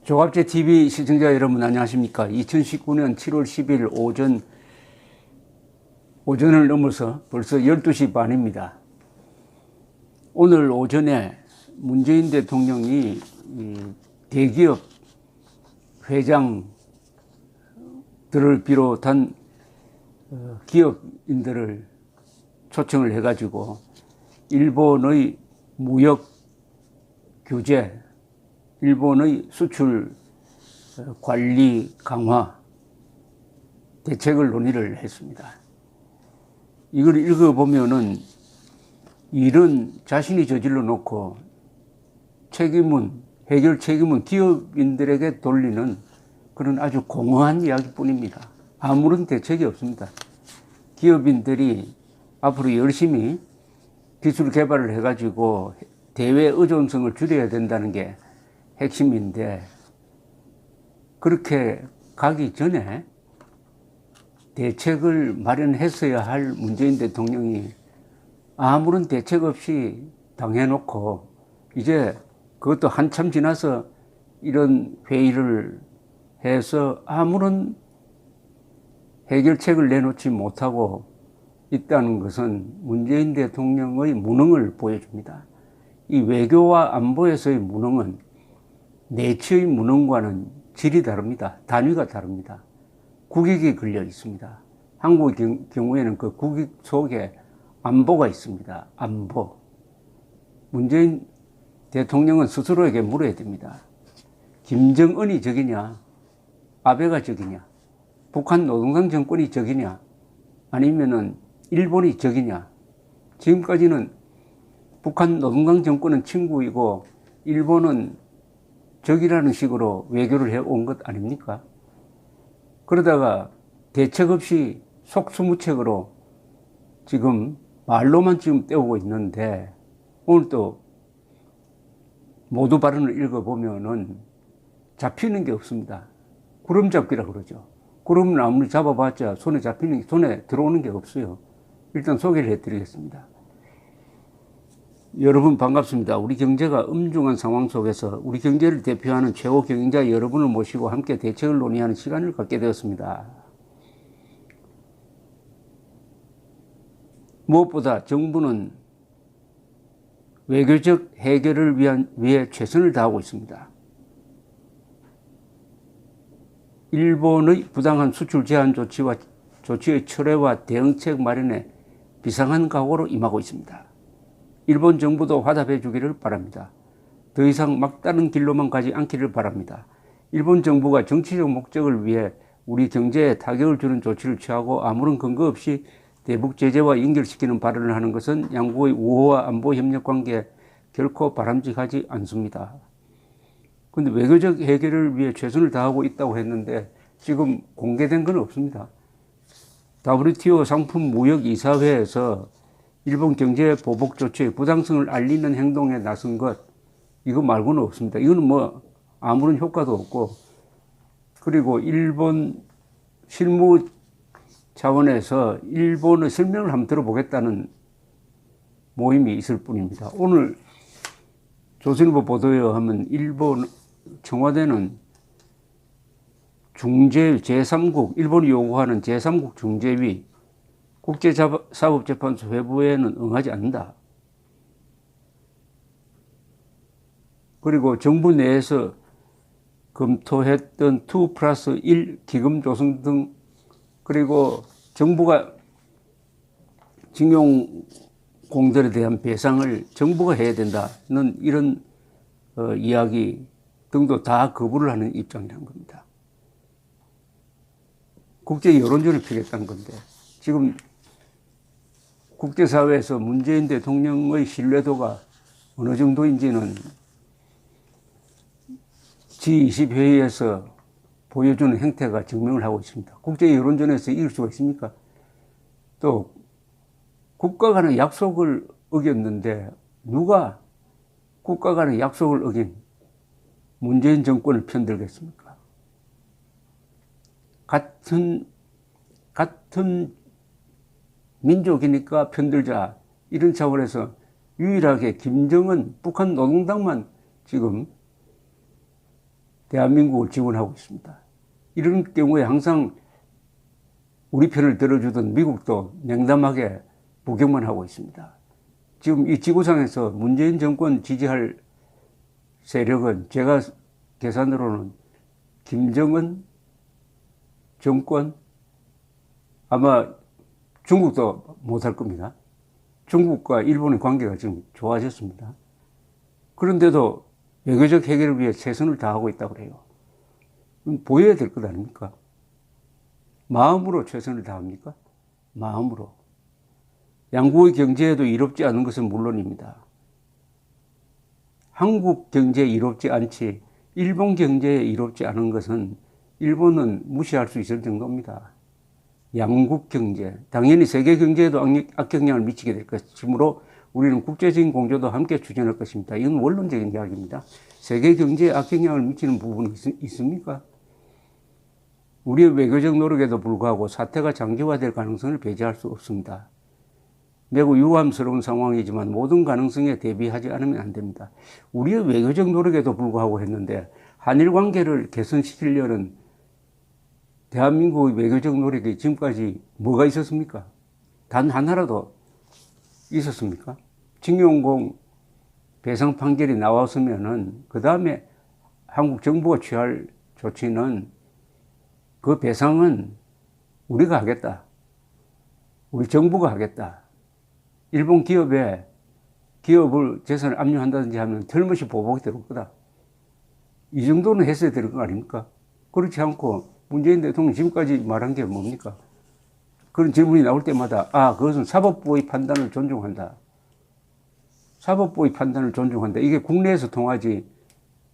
조갑제 TV 시청자 여러분 안녕하십니까? 2019년 7월 10일 오전을 넘어서 벌써 12시 반입니다. 오늘 오전에 문재인 대통령이 대기업 회장들을 비롯한 기업인들을 초청을 해가지고 일본의 무역 규제, 일본의 수출 관리 강화 대책을 논의를 했습니다. 이걸 읽어보면은 일은 자신이 저질러 놓고 해결 책임은 기업인들에게 돌리는 그런 아주 공허한 이야기뿐입니다. 아무런 대책이 없습니다. 기업인들이 앞으로 열심히 기술 개발을 해가지고 대외 의존성을 줄여야 된다는 게 핵심인데, 그렇게 가기 전에 대책을 마련했어야 할 문재인 대통령이 아무런 대책 없이 당해놓고 이제 그것도 한참 지나서 이런 회의를 해서 아무런 해결책을 내놓지 못하고 있다는 것은 문재인 대통령의 무능을 보여줍니다. 이 외교와 안보에서의 무능은 내치의 무능과는 질이 다릅니다. 단위가 다릅니다. 국익이 걸려 있습니다. 한국의 경우에는 그 국익 속에 안보가 있습니다. 안보. 문재인 대통령은 스스로에게 물어야 됩니다. 김정은이 적이냐? 아베가 적이냐? 북한 노동당 정권이 적이냐? 아니면은 일본이 적이냐? 지금까지는 북한 노동당 정권은 친구이고 일본은 적이라는 식으로 외교를 해온 것 아닙니까? 그러다가 대책 없이 속수무책으로 지금 말로만 지금 때우고 있는데, 오늘 또 모두 발언을 읽어보면은 잡히는 게 없습니다. 구름 잡기라 그러죠. 구름은 아무리 잡아봤자 손에 들어오는 게 없어요. 일단 소개를 해드리겠습니다. 여러분 반갑습니다. 우리 경제가 엄중한 상황 속에서 우리 경제를 대표하는 최고 경영자 여러분을 모시고 함께 대책을 논의하는 시간을 갖게 되었습니다. 무엇보다 정부는 외교적 해결을 위해 최선을 다하고 있습니다. 일본의 부당한 수출 제한 조치의 철회와 대응책 마련에 비상한 각오로 임하고 있습니다. 일본 정부도 화답해 주기를 바랍니다. 더 이상 막다른 길로만 가지 않기를 바랍니다. 일본 정부가 정치적 목적을 위해 우리 경제에 타격을 주는 조치를 취하고 아무런 근거 없이 대북 제재와 연결시키는 발언을 하는 것은 양국의 우호와 안보 협력 관계에 결코 바람직하지 않습니다. 그런데 외교적 해결을 위해 최선을 다하고 있다고 했는데 지금 공개된 건 없습니다. WTO 상품 무역 이사회에서 일본 경제 보복 조치의 부당성을 알리는 행동에 나선 것, 이거 말고는 없습니다. 이거는 뭐 아무런 효과도 없고, 그리고 일본 실무 차원에서 일본의 설명을 한번 들어보겠다는 모임이 있을 뿐입니다. 오늘 조선일보 보도에 의하면 일본 청와대는 중재 제3국, 일본이 요구하는 제3국 중재위 국제사법재판소 회부에는 응하지 않는다. 그리고 정부 내에서 검토했던 2+1 기금 조성 등, 그리고 정부가 징용공들에 대한 배상을 정부가 해야 된다는 이런 이야기 등도 다 거부를 하는 입장이라는 겁니다. 국제 여론전을 피겠다는 건데, 지금 국제사회에서 문재인 대통령의 신뢰도가 어느 정도인지는 G20 회의에서 보여주는 행태가 증명을 하고 있습니다. 국제 여론전에서 이길 수가 있습니까? 또 국가 간의 약속을 어겼는데 누가 국가 간의 약속을 어긴 문재인 정권을 편들겠습니까? 같은 민족이니까 편들자, 이런 차원에서 유일하게 김정은 북한 노동당만 지금 대한민국을 지원하고 있습니다. 이런 경우에 항상 우리 편을 들어주던 미국도 냉담하게 부경만 하고 있습니다. 지금 이 지구상에서 문재인 정권 지지할 세력은 제가 계산으로는 김정은 정권, 아마 중국도 못할 겁니다. 중국과 일본의 관계가 지금 좋아졌습니다. 그런데도 외교적 해결을 위해 최선을 다하고 있다고 그래요. 보여야 될 것 아닙니까? 마음으로 최선을 다합니까? 마음으로. 양국의 경제에도 이롭지 않은 것은 물론입니다. 한국 경제에 이롭지 않지 일본 경제에 이롭지 않은 것은 일본은 무시할 수 있을 정도입니다. 양국 경제, 당연히 세계 경제에도 악영향을 미치게 될 것이므로 우리는 국제적인 공조도 함께 추진할 것입니다. 이건 원론적인 이야기입니다. 세계 경제에 악영향을 미치는 부분이 있습니까? 우리의 외교적 노력에도 불구하고 사태가 장기화될 가능성을 배제할 수 없습니다. 매우 유감스러운 상황이지만 모든 가능성에 대비하지 않으면 안 됩니다. 우리의 외교적 노력에도 불구하고 했는데 한일 관계를 개선시키려는 대한민국의 외교적 노력이 지금까지 뭐가 있었습니까? 단 하나라도 있었습니까? 징용공 배상 판결이 나왔으면은 그 다음에 한국 정부가 취할 조치는 그 배상은 우리가 하겠다. 우리 정부가 하겠다. 일본 기업을 재산을 압류한다든지 하면 틀림없이 보복이 들어올 거다. 이 정도는 했어야 될 거 아닙니까? 그렇지 않고 문재인 대통령이 지금까지 말한 게 뭡니까? 그런 질문이 나올 때마다 그것은 사법부의 판단을 존중한다. 사법부의 판단을 존중한다. 이게 국내에서 통하지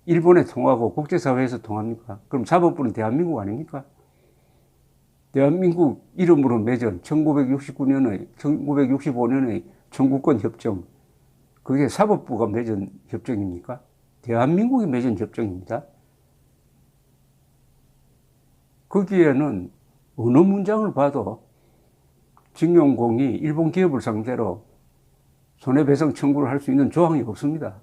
일본에 통하고 국제사회에서 통합니까? 그럼 사법부는 대한민국 아닙니까? 대한민국 이름으로 맺은 1965년의 청구권 협정, 그게 사법부가 맺은 협정입니까? 대한민국이 맺은 협정입니다. 거기에는 어느 문장을 봐도 징용공이 일본 기업을 상대로 손해배상 청구를 할 수 있는 조항이 없습니다.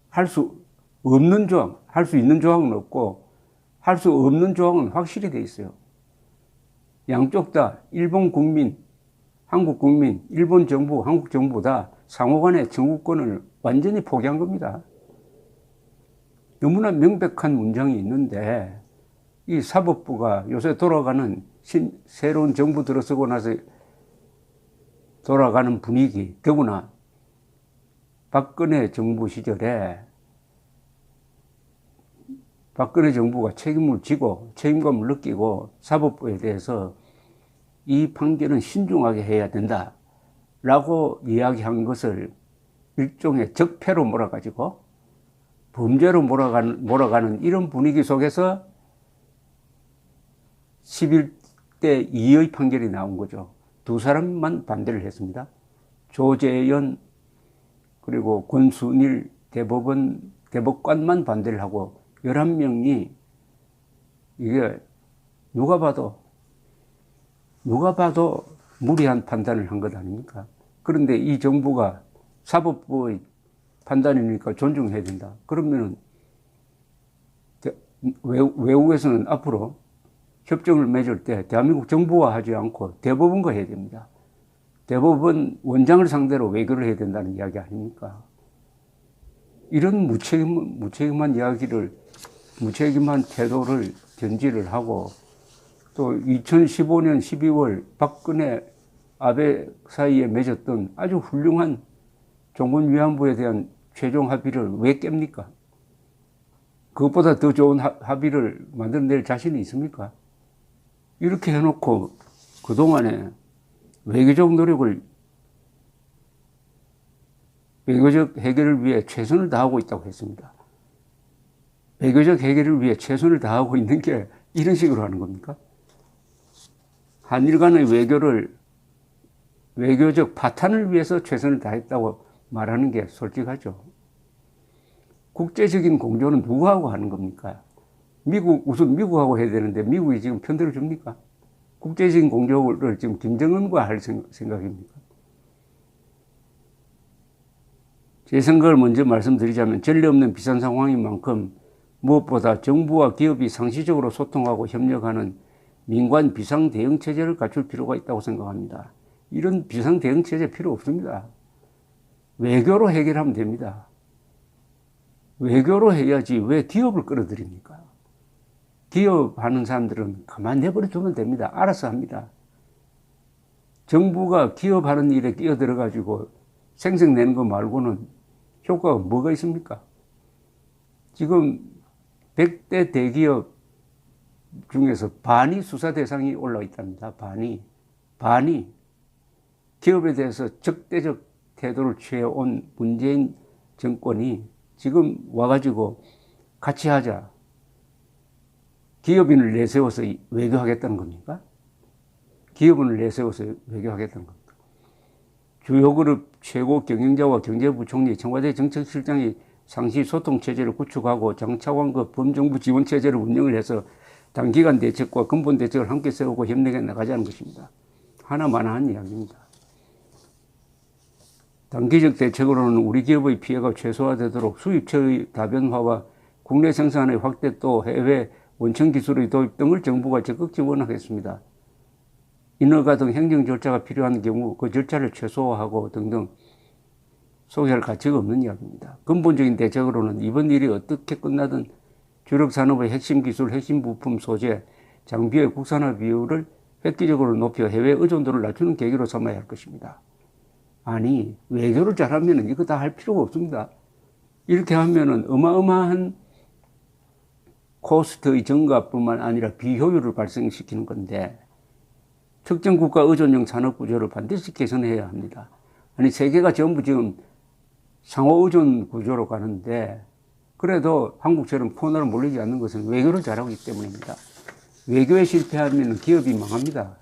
할 수 없는 조항, 할 수 있는 조항은 없고 할 수 없는 조항은 확실히 돼 있어요. 양쪽 다 일본 국민, 한국 국민, 일본 정부, 한국 정부 다 상호간의 청구권을 완전히 포기한 겁니다. 너무나 명백한 문장이 있는데 이 사법부가 요새 돌아가는 새로운 정부 들어서고 나서 돌아가는 분위기, 더구나 박근혜 정부 시절에 박근혜 정부가 책임을 지고 책임감을 느끼고 사법부에 대해서 이 판결은 신중하게 해야 된다라고 이야기한 것을 일종의 적폐로 몰아가지고 범죄로 몰아가는 이런 분위기 속에서 11대 2의 판결이 나온 거죠. 두 사람만 반대를 했습니다. 조재현 그리고 권순일 대법관만 반대를 하고 11명이 이게 누가 봐도 무리한 판단을 한 것 아닙니까? 그런데 이 정부가 사법부의 판단이니까 존중해야 된다. 그러면은 외국에서는 앞으로 협정을 맺을 때 대한민국 정부와 하지 않고 대법원과 해야 됩니다. 대법원 원장을 상대로 외교를 해야 된다는 이야기 아닙니까? 이런 무책임한 무책임한 태도를 견지를 하고 또 2015년 12월 박근혜 아베 사이에 맺었던 아주 훌륭한 종군위안부에 대한 최종 합의를 왜 깹니까? 그것보다 더 좋은 합의를 만들어낼 자신이 있습니까? 이렇게 해놓고 그동안에 외교적 해결을 위해 최선을 다하고 있다고 했습니다. 외교적 해결을 위해 최선을 다하고 있는 게 이런 식으로 하는 겁니까? 한일 간의 외교적 파탄을 위해서 최선을 다했다고 말하는 게 솔직하죠. 국제적인 공조는 누구하고 하는 겁니까? 우선 미국하고 해야 되는데 미국이 지금 편들어 줍니까? 국제적인 공조를 지금 김정은과 할 생각입니까? 제 생각을 먼저 말씀드리자면 전례 없는 비싼 상황인 만큼 무엇보다 정부와 기업이 상시적으로 소통하고 협력하는 민관 비상대응체제를 갖출 필요가 있다고 생각합니다. 이런 비상대응체제 필요 없습니다. 외교로 해결하면 됩니다. 외교로 해야지 왜 기업을 끌어들입니까? 기업하는 사람들은 가만히 내버려 두면 됩니다. 알아서 합니다. 정부가 기업하는 일에 끼어들어가지고 생색내는 거 말고는 효과가 뭐가 있습니까? 지금 100대 대기업 중에서 반이 수사 대상이 올라와 있답니다. 반이 기업에 대해서 적대적 태도를 취해온 문재인 정권이 지금 와가지고 같이 하자. 기업인을 내세워서 외교하겠다는 겁니까? 기업인을 내세워서 외교하겠다는 겁니까? 주요 그룹 최고 경영자와 경제부총리, 청와대 정책실장이 상시 소통체제를 구축하고 장차관급 범정부 지원체제를 운영을 해서 단기간 대책과 근본 대책을 함께 세우고 협력해 나가자는 것입니다. 하나만한 이야기입니다. 단기적 대책으로는 우리 기업의 피해가 최소화되도록 수입처의 다변화와 국내 생산의 확대 또 해외 원천 기술의 도입 등을 정부가 적극 지원하겠습니다. 인허가 등 행정 절차가 필요한 경우 그 절차를 최소화하고 등등 소개할 가치가 없는 이야기입니다. 근본적인 대책으로는 이번 일이 어떻게 끝나든 주력 산업의 핵심 기술, 핵심 부품 소재, 장비의 국산화 비율을 획기적으로 높여 해외 의존도를 낮추는 계기로 삼아야 할 것입니다. 아니, 외교를 잘하면 이거 다 할 필요가 없습니다. 이렇게 하면은 어마어마한 코스트의 증가뿐만 아니라 비효율을 발생시키는 건데, 특정 국가 의존형 산업 구조를 반드시 개선해야 합니다. 아니, 세계가 전부 지금 상호 의존 구조로 가는데, 그래도 한국처럼 코너로 몰리지 않는 것은 외교를 잘하고 있기 때문입니다. 외교에 실패하면 기업이 망합니다.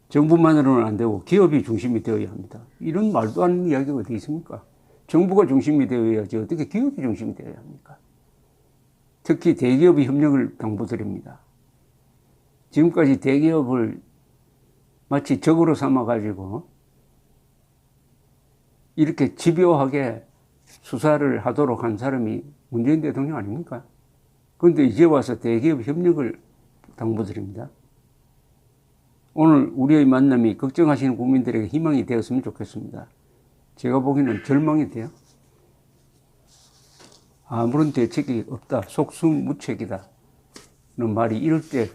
정부만으로는 안 되고 기업이 중심이 되어야 합니다. 이런 말도 안 되는 이야기가 어디 있습니까? 정부가 중심이 되어야지 어떻게 기업이 중심이 되어야 합니까? 특히 대기업의 협력을 당부드립니다. 지금까지 대기업을 마치 적으로 삼아가지고 이렇게 집요하게 수사를 하도록 한 사람이 문재인 대통령 아닙니까? 그런데 이제 와서 대기업 협력을 당부드립니다. 오늘 우리의 만남이 걱정하시는 국민들에게 희망이 되었으면 좋겠습니다. 제가 보기에는 절망이 돼요. 아무런 대책이 없다. 속수무책이다. 는 말이 이럴 때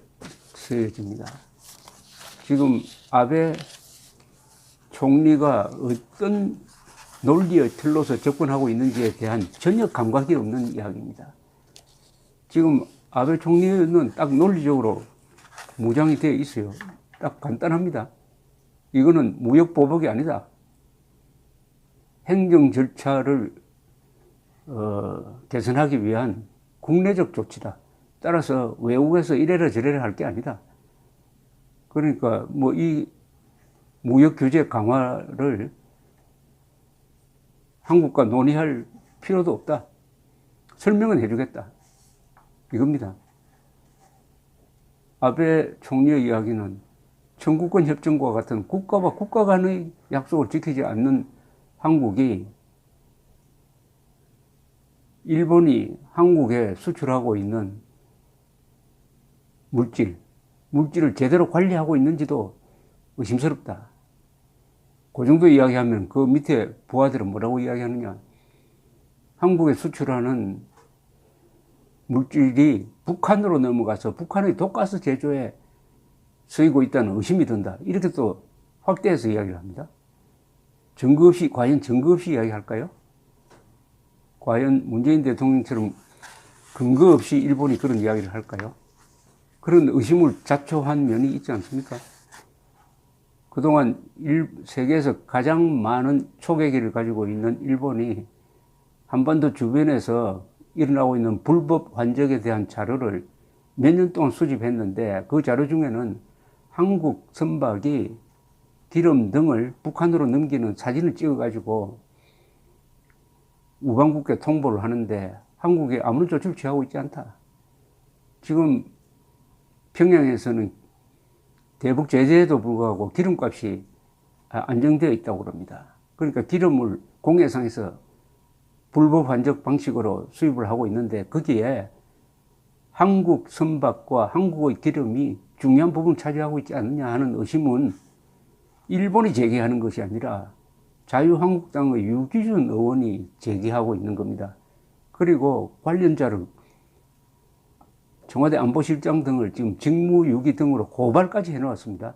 쓰여집니다. 지금 아베 총리가 어떤 논리의 틀로서 접근하고 있는지에 대한 전혀 감각이 없는 이야기입니다. 지금 아베 총리는 딱 논리적으로 무장이 되어 있어요. 딱 간단합니다. 이거는 무역보복이 아니다. 행정 절차를 개선하기 위한 국내적 조치다. 따라서 외국에서 이래라 저래라 할 게 아니다. 그러니까 뭐 이 무역 규제 강화를 한국과 논의할 필요도 없다. 설명은 해주겠다. 이겁니다. 아베 총리의 이야기는 청구권 협정과 같은 국가와 국가 간의 약속을 지키지 않는 한국이 일본이 한국에 수출하고 있는 물질을 제대로 관리하고 있는지도 의심스럽다. 그 정도 이야기하면 그 밑에 부하들은 뭐라고 이야기하느냐. 한국에 수출하는 물질이 북한으로 넘어가서 북한의 독가스 제조에 쓰이고 있다는 의심이 든다. 이렇게 또 확대해서 이야기를 합니다. 과연 증거 없이 이야기할까요? 과연 문재인 대통령처럼 근거 없이 일본이 그런 이야기를 할까요? 그런 의심을 자초한 면이 있지 않습니까? 그동안 세계에서 가장 많은 초계기를 가지고 있는 일본이 한반도 주변에서 일어나고 있는 불법 환적에 대한 자료를 몇 년 동안 수집했는데 그 자료 중에는 한국 선박이 기름 등을 북한으로 넘기는 사진을 찍어가지고 우방국에 통보를 하는데 한국이 아무런 조치를 취하고 있지 않다. 지금 평양에서는 대북 제재에도 불구하고 기름값이 안정되어 있다고 그럽니다. 그러니까 기름을 공해상에서 불법 환적 방식으로 수입을 하고 있는데 거기에 한국 선박과 한국의 기름이 중요한 부분을 차지하고 있지 않느냐 하는 의심은 일본이 제기하는 것이 아니라 자유한국당의 유기준 의원이 제기하고 있는 겁니다. 그리고 관련자를 청와대 안보실장 등을 지금 직무유기 등으로 고발까지 해놓았습니다.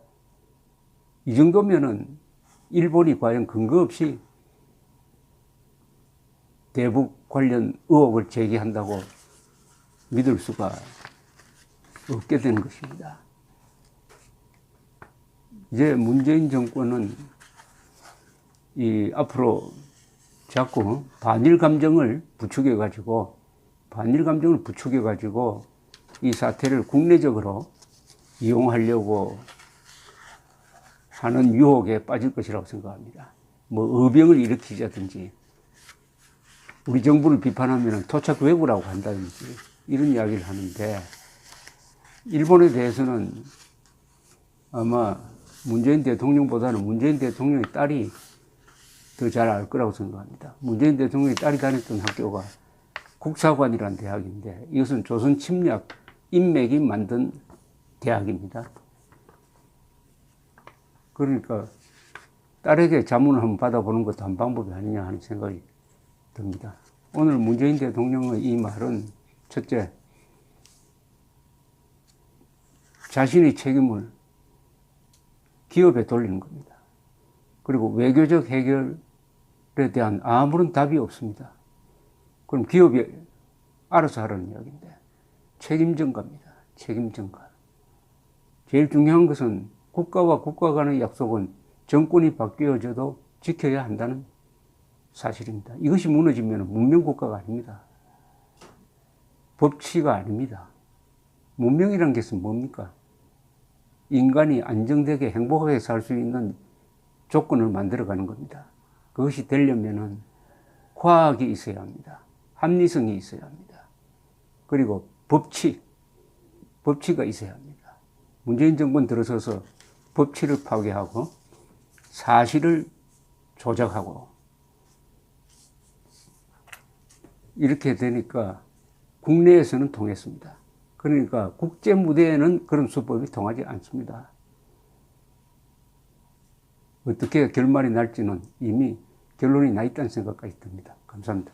이 정도면은 일본이 과연 근거 없이 대북 관련 의혹을 제기한다고 믿을 수가 없게 되는 것입니다. 이제 문재인 정권은 앞으로 자꾸 반일 감정을 부추겨 가지고 이 사태를 국내적으로 이용하려고 하는 유혹에 빠질 것이라고 생각합니다. 뭐 의병을 일으키자든지 우리 정부를 비판하면 토착 왜구라고 한다든지 이런 이야기를 하는데 일본에 대해서는 아마 문재인 대통령보다는 문재인 대통령의 딸이 더 잘 알 거라고 생각합니다. 문재인 대통령의 딸이 다녔던 학교가 국사관이라는 대학인데 이것은 조선 침략 인맥이 만든 대학입니다. 그러니까 딸에게 자문을 한번 받아보는 것도 한 방법이 아니냐 하는 생각이 듭니다. 오늘 문재인 대통령의 이 말은 첫째, 자신의 책임을 기업에 돌리는 겁니다. 그리고 외교적 해결에 대한 아무런 답이 없습니다. 그럼 기업이 알아서 하라는 이야기인데 책임 전가입니다. 책임 전가. 제일 중요한 것은 국가와 국가 간의 약속은 정권이 바뀌어져도 지켜야 한다는 사실입니다. 이것이 무너지면 문명국가가 아닙니다. 법치가 아닙니다. 문명이라는 것은 뭡니까? 인간이 안정되게 행복하게 살 수 있는 조건을 만들어가는 겁니다. 그것이 되려면 과학이 있어야 합니다. 합리성이 있어야 합니다. 그리고 법치가 있어야 합니다. 문재인 정권 들어서서 법치를 파괴하고 사실을 조작하고 이렇게 되니까 국내에서는 통했습니다. 그러니까 국제 무대에는 그런 수법이 통하지 않습니다. 어떻게 결말이 날지는 이미 결론이 나 있다는 생각까지 듭니다. 감사합니다.